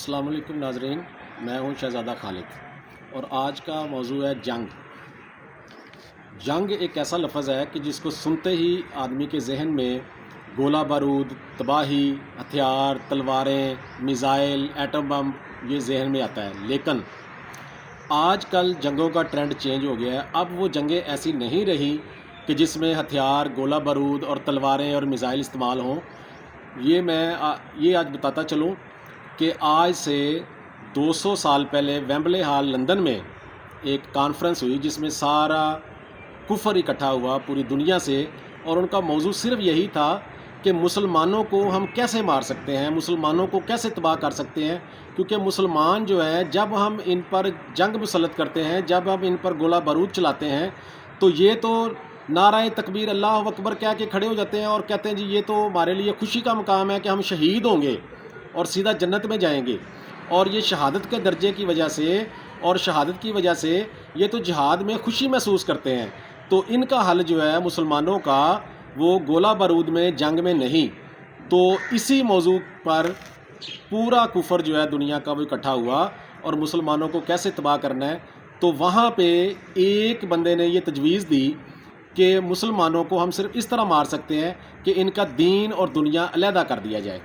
السلام علیکم ناظرین، میں ہوں شہزادہ خالد اور آج کا موضوع ہے جنگ۔ جنگ ایک ایسا لفظ ہے کہ جس کو سنتے ہی آدمی کے ذہن میں گولہ بارود، تباہی، ہتھیار، تلواریں، میزائل، ایٹم بم یہ ذہن میں آتا ہے۔ لیکن آج کل جنگوں کا ٹرینڈ چینج ہو گیا ہے۔ اب وہ جنگیں ایسی نہیں رہی کہ جس میں ہتھیار، گولہ بارود اور تلواریں اور میزائل استعمال ہوں۔ یہ آج بتاتا چلوں کہ آج سے 200 سال پہلے ویمبلے ہال لندن میں ایک کانفرنس ہوئی جس میں سارا کفر اکٹھا ہوا پوری دنیا سے، اور ان کا موضوع صرف یہی تھا کہ مسلمانوں کو ہم کیسے مار سکتے ہیں، مسلمانوں کو کیسے تباہ کر سکتے ہیں، کیونکہ مسلمان جو ہے جب ہم ان پر جنگ مسلط کرتے ہیں، جب ہم ان پر گولہ بارود چلاتے ہیں تو یہ تو نعرہ تکبیر اللہ اکبر کہہ کے کھڑے ہو جاتے ہیں اور کہتے ہیں جی یہ تو ہمارے لیے خوشی کا مقام ہے کہ ہم شہید ہوں گے اور سیدھا جنت میں جائیں گے، اور یہ شہادت کے درجے کی وجہ سے اور شہادت کی وجہ سے یہ تو جہاد میں خوشی محسوس کرتے ہیں۔ تو ان کا حل جو ہے مسلمانوں کا وہ گولہ بارود میں، جنگ میں نہیں۔ تو اسی موضوع پر پورا کفر جو ہے دنیا کا وہ اکٹھا ہوا اور مسلمانوں کو کیسے تباہ کرنا ہے۔ تو وہاں پہ ایک بندے نے یہ تجویز دی کہ مسلمانوں کو ہم صرف اس طرح مار سکتے ہیں کہ ان کا دین اور دنیا علیحدہ کر دیا جائے۔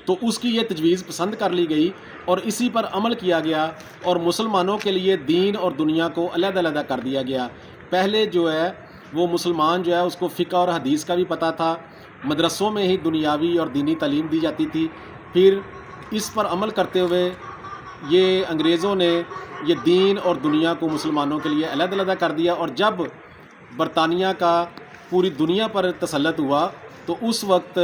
تو اس کی یہ تجویز پسند کر لی گئی اور اسی پر عمل کیا گیا، اور مسلمانوں کے لیے دین اور دنیا کو علیحدہ علیحدہ کر دیا گیا۔ پہلے جو ہے وہ مسلمان جو ہے اس کو فقہ اور حدیث کا بھی پتہ تھا، مدرسوں میں ہی دنیاوی اور دینی تعلیم دی جاتی تھی۔ پھر اس پر عمل کرتے ہوئے یہ انگریزوں نے یہ دین اور دنیا کو مسلمانوں کے لیے علیحدہ علیحدہ کر دیا، اور جب برطانیہ کا پوری دنیا پر تسلط ہوا تو اس وقت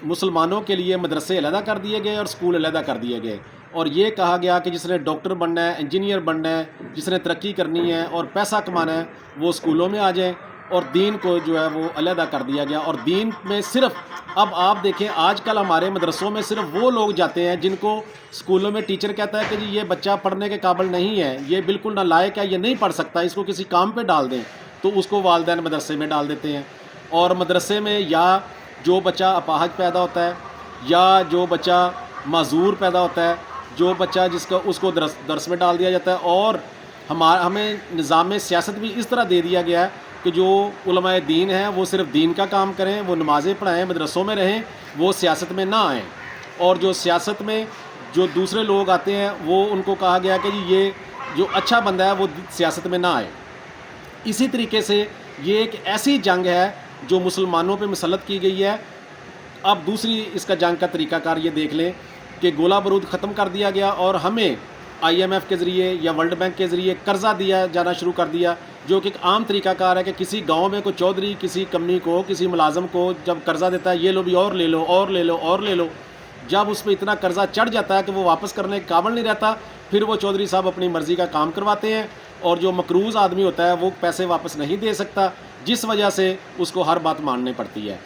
مسلمانوں کے لیے مدرسے علیحدہ کر دیے گئے اور اسکول علیحدہ کر دیے گئے، اور یہ کہا گیا کہ جس نے ڈاکٹر بننا ہے، انجینئر بننا ہے، جس نے ترقی کرنی ہے اور پیسہ کمانا ہے وہ اسکولوں میں آ جائیں، اور دین کو جو ہے وہ علیحدہ کر دیا گیا۔ اور دین میں صرف اب آپ دیکھیں آج کل ہمارے مدرسوں میں صرف وہ لوگ جاتے ہیں جن کو اسکولوں میں ٹیچر کہتا ہے کہ جی یہ بچہ پڑھنے کے قابل نہیں ہے، یہ بالکل نالائق ہے، یہ نہیں پڑھ سکتا، اس کو کسی کام پہ ڈال دیں، تو اس کو والدین مدرسے میں ڈال دیتے ہیں۔ اور مدرسے میں یا جو بچہ اپاہج پیدا ہوتا ہے، یا جو بچہ معذور پیدا ہوتا ہے، جو بچہ اس کو درس میں ڈال دیا جاتا ہے، اور ہمیں نظام سیاست بھی اس طرح دے دیا گیا ہے کہ جو علماء دین ہیں وہ صرف دین کا کام کریں، وہ نمازیں پڑھائیں، مدرسوں میں رہیں، وہ سیاست میں نہ آئیں، اور جو سیاست میں جو دوسرے لوگ آتے ہیں وہ ان کو کہا گیا کہ جی یہ جو اچھا بندہ ہے وہ سیاست میں نہ آئے۔ اسی طریقے سے یہ ایک ایسی جنگ ہے جو مسلمانوں پہ مسلط کی گئی ہے۔ اب دوسری اس کا جنگ کا طریقہ کار یہ دیکھ لیں کہ گولہ بارود ختم کر دیا گیا اور ہمیں IMF کے ذریعے یا ورلڈ بینک کے ذریعے قرضہ دیا جانا شروع کر دیا، جو کہ ایک عام طریقہ کار ہے کہ کسی گاؤں میں کوئی چودھری کسی کمنی کو، کسی ملازم کو جب قرضہ دیتا ہے یہ لو بھی اور لے لو اور لے لو اور لے لو، جب اس پہ اتنا قرضہ چڑھ جاتا ہے کہ وہ واپس کرنے کے قابل نہیں رہتا، پھر وہ چودھری صاحب اپنی مرضی کا کام کرواتے ہیں، اور جو مقروض آدمی ہوتا ہے وہ پیسے واپس نہیں دے سکتا، جس وجہ سے اس کو ہر بات ماننی پڑتی ہے۔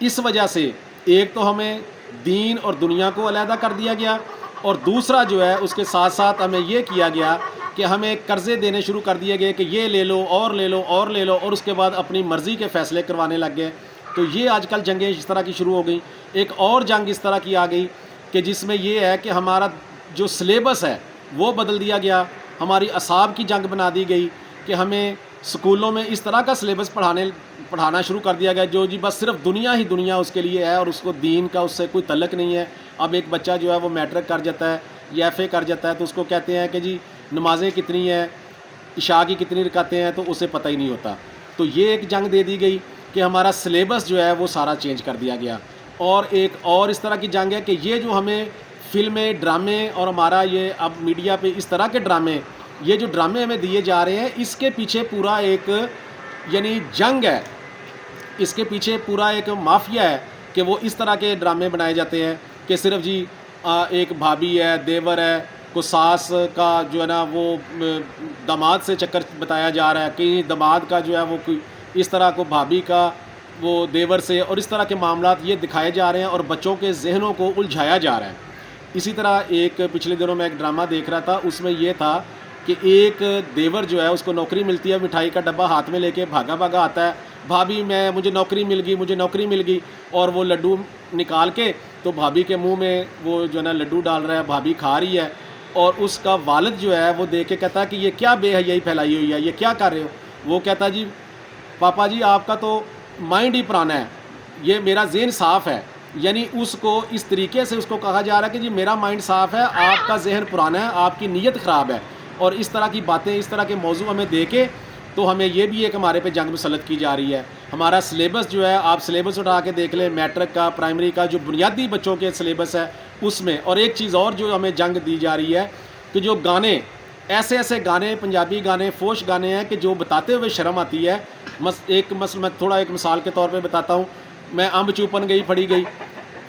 اس وجہ سے ایک تو ہمیں دین اور دنیا کو علیحدہ کر دیا گیا، اور دوسرا جو ہے اس کے ساتھ ساتھ ہمیں یہ کیا گیا کہ ہمیں قرضے دینے شروع کر دیے گئے کہ یہ لے لو اور لے لو اور لے لو، اور اس کے بعد اپنی مرضی کے فیصلے کروانے لگ گئے۔ تو یہ آج کل جنگیں اس طرح کی شروع ہو گئیں۔ ایک اور جنگ اس طرح کی آ گئی کہ جس میں یہ ہے کہ ہمارا جو سلیبس ہے وہ بدل دیا گیا، ہماری اعصاب کی جنگ بنا دی گئی کہ ہمیں اسکولوں میں اس طرح کا سلیبس پڑھانا شروع کر دیا گیا جو جی بس صرف دنیا ہی دنیا اس کے لیے ہے، اور اس کو دین کا اس سے کوئی تعلق نہیں ہے۔ اب ایک بچہ جو ہے وہ میٹرک کر جاتا ہے یا FA کر جاتا ہے تو اس کو کہتے ہیں کہ جی نمازیں کتنی ہیں، عشاء کی کتنی رکعتیں ہیں، تو اسے پتہ ہی نہیں ہوتا۔ تو یہ ایک جنگ دے دی گئی کہ ہمارا سلیبس جو ہے وہ سارا چینج کر دیا گیا۔ اور ایک اور اس طرح کی جنگ ہے کہ یہ جو ہمیں فلمیں، ڈرامے، اور ہمارا یہ اب میڈیا پہ اس طرح کے ڈرامے، یہ جو ڈرامے ہمیں دیے جا رہے ہیں اس کے پیچھے پورا ایک یعنی جنگ ہے، اس کے پیچھے پورا ایک مافیا ہے کہ وہ اس طرح کے ڈرامے بنائے جاتے ہیں کہ صرف جی ایک بھابھی ہے، دیور ہے، کو ساس کا جو ہے نا وہ داماد سے چکر بتایا جا رہا ہے، کہیں داماد کا جو ہے وہ کوئی اس طرح کو بھابھی کا وہ دیور سے، اور اس طرح کے معاملات یہ دکھائے جا رہے ہیں اور بچوں کے ذہنوں کو الجھایا جا رہا ہے۔ اسی طرح ایک پچھلے دنوں میں ایک ڈرامہ دیکھ رہا تھا، اس میں یہ تھا کہ ایک دیور جو ہے اس کو نوکری ملتی ہے، مٹھائی کا ڈبہ ہاتھ میں لے کے بھاگا بھاگا آتا ہے، بھابھی مجھے نوکری مل گئی، مجھے نوکری مل گئی، اور وہ لڈو نکال کے تو بھابھی کے منہ میں وہ جو ہے نا لڈو ڈال رہا ہے، بھابھی کھا رہی ہے، اور اس کا والد جو ہے وہ دیکھ کے کہتا ہے کہ یہ کیا بے حیائی پھیلائی ہوئی ہے، یہ کیا کر رہے ہو؟ وہ کہتا ہے جی پاپا جی آپ کا تو مائنڈ ہی پرانا ہے، یہ میرا ذہن صاف ہے. یعنی اس کو اس طریقے سے اس کو کہا جا رہا ہے کہ جی میرا مائنڈ صاف ہے، آپ کا ذہن پرانا ہے، آپ کی نیت خراب ہے. اور اس طرح کی باتیں، اس طرح کے موضوع ہمیں دے کے تو ہمیں یہ بھی ہے کہ ہمارے پہ جنگ مسلط کی جا رہی ہے. ہمارا سلیبس جو ہے، آپ سلیبس اٹھا کے دیکھ لیں، میٹرک کا، پرائمری کا، جو بنیادی بچوں کے سلیبس ہے اس میں. اور ایک چیز اور جو ہمیں جنگ دی جا رہی ہے کہ جو گانے، ایسے ایسے گانے، پنجابی گانے، فوش گانے ہیں کہ جو بتاتے ہوئے شرم آتی ہے. میں تھوڑا ایک مثال کے طور پہ بتاتا ہوں، میں امب چوپن گئی پھڑی گئی،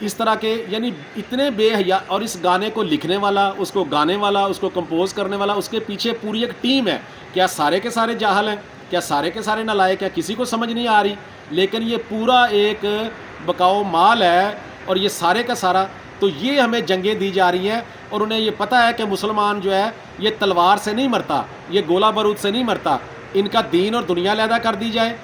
اس طرح کے یعنی اتنے بے حیا. اور اس گانے کو لکھنے والا، اس کو گانے والا، اس کو کمپوز کرنے والا، اس کے پیچھے پوری ایک ٹیم ہے. کیا سارے کے سارے جاہل ہیں؟ کیا سارے کے سارے نالائق ہیں؟ کسی کو سمجھ نہیں آ رہی؟ لیکن یہ پورا ایک بکاؤ مال ہے، اور یہ سارے کا سارا. تو یہ ہمیں جنگیں دی جا رہی ہیں، اور انہیں یہ پتہ ہے کہ مسلمان جو ہے یہ تلوار سے نہیں مرتا، یہ گولہ بارود سے نہیں مرتا. ان کا دین اور دنیا علیحدہ کر دی جائے،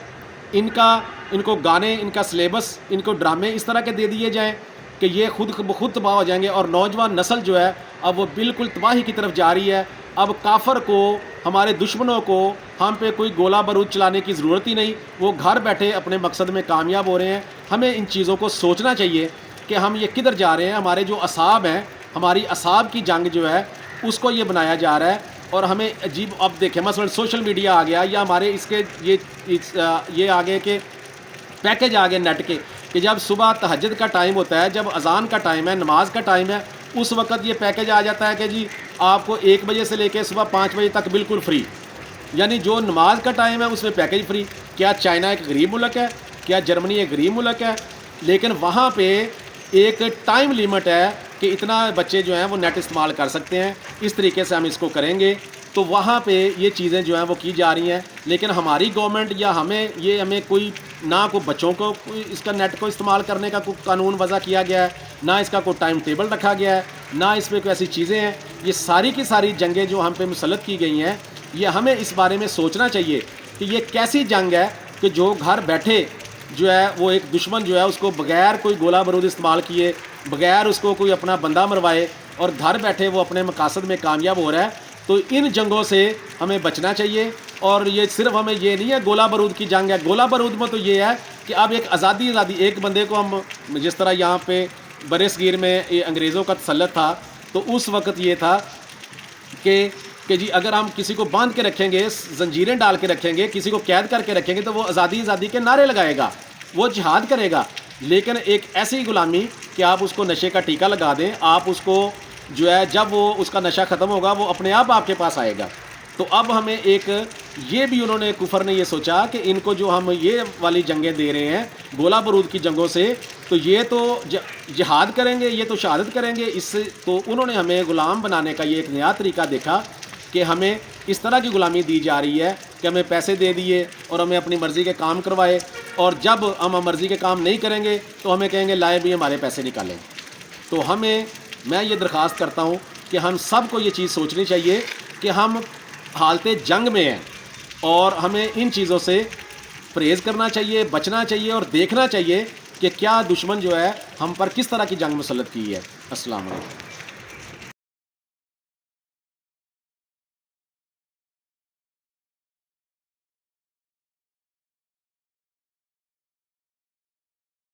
ان کو گانے، ان کا سلیبس، ان کو ڈرامے اس طرح کے دے دیے جائیں کہ یہ خود تباہ ہو جائیں گے. اور نوجوان نسل جو ہے اب وہ بالکل تباہی کی طرف جا رہی ہے. اب کافر کو، ہمارے دشمنوں کو ہم پہ کوئی گولہ بارود چلانے کی ضرورت ہی نہیں، وہ گھر بیٹھے اپنے مقصد میں کامیاب ہو رہے ہیں. ہمیں ان چیزوں کو سوچنا چاہیے کہ ہم یہ کدھر جا رہے ہیں. ہمارے جو اعصاب ہیں، ہماری اعصاب کی جنگ جو ہے اس کو یہ بنایا جا رہا ہے. اور ہمیں عجیب، اب دیکھیں مثلا سوشل میڈیا آ گیا، یا ہمارے اس کے یہ آگے کہ پیکج آ گئے نیٹ کے، کہ جب صبح تہجد کا ٹائم ہوتا ہے، جب اذان کا ٹائم ہے، نماز کا ٹائم ہے، اس وقت یہ پیکج آ جاتا ہے کہ جی آپ کو 1 بجے سے لے کے صبح 5 بجے تک بالکل فری. یعنی جو نماز کا ٹائم ہے اس میں پیکج فری. کیا چائنا ایک غریب ملک ہے؟ کیا جرمنی ایک غریب ملک ہے؟ لیکن وہاں پہ ایک ٹائم لیمٹ ہے کہ اتنا بچے جو ہیں وہ نیٹ استعمال کر سکتے ہیں. اس طریقے سے ہم اس کو کریں گے تو وہاں پہ یہ چیزیں جو ہیں وہ کی جا رہی ہیں. لیکن ہماری گورنمنٹ یا ہمیں کوئی نہ کوئی بچوں کو اس کا نیٹ کو استعمال کرنے کا کوئی قانون وضع کیا گیا ہے، نہ اس کا کوئی ٹائم ٹیبل رکھا گیا ہے، نہ اس میں کوئی ایسی چیزیں ہیں. یہ ساری کی ساری جنگیں جو ہم پہ مسلط کی گئی ہیں، یہ ہمیں اس بارے میں سوچنا چاہیے کہ یہ کیسی جنگ ہے کہ جو گھر بیٹھے جو ہے وہ ایک دشمن جو ہے اس کو بغیر کوئی گولہ بارود استعمال کیے، بغیر اس کو کوئی اپنا بندہ مروائے، اور گھر بیٹھے وہ اپنے مقاصد میں کامیاب ہو رہا ہے. تو ان جنگوں سے ہمیں بچنا چاہیے. اور یہ صرف ہمیں یہ نہیں ہے گولہ بارود کی جنگ ہے. گولہ بارود میں تو یہ ہے کہ اب ایک آزادی ایک بندے کو ہم، جس طرح یہاں پہ بر صغیر میں یہ انگریزوں کا تسلط تھا، تو اس وقت یہ تھا کہ جی اگر ہم کسی کو باندھ کے رکھیں گے، زنجیریں ڈال کے رکھیں گے، کسی کو قید کر کے رکھیں گے، تو وہ آزادی کے نعرے لگائے گا، وہ جہاد کرے گا. لیکن ایک ایسی غلامی کہ آپ اس کو نشے کا ٹیکہ لگا دیں، آپ اس کو جو ہے جب وہ اس کا نشہ ختم ہوگا وہ اپنے آپ کے پاس آئے گا. تو اب ہمیں ایک یہ بھی انہوں نے، کفر نے یہ سوچا کہ ان کو جو ہم یہ والی جنگیں دے رہے ہیں گولہ بارود کی جنگوں سے، تو یہ تو جہاد کریں گے، یہ تو شہادت کریں گے. اس سے تو انہوں نے ہمیں غلام بنانے کا یہ ایک نیا طریقہ دیکھا کہ ہمیں اس طرح کی غلامی دی جا رہی ہے کہ ہمیں پیسے دے دیے اور ہمیں اپنی مرضی کے کام کروائے، اور جب ہم مرضی کے کام نہیں کریں گے تو ہمیں کہیں گے لائے بھی ہمارے پیسے نکالیں. تو میں یہ درخواست کرتا ہوں کہ ہم سب کو یہ چیز سوچنی چاہیے کہ ہم حالت جنگ میں ہیں، اور ہمیں ان چیزوں سے پرہیز کرنا چاہیے، بچنا چاہیے، اور دیکھنا چاہیے کہ کیا دشمن جو ہے ہم پر کس طرح کی جنگ مسلط کی ہے. السلام علیکم.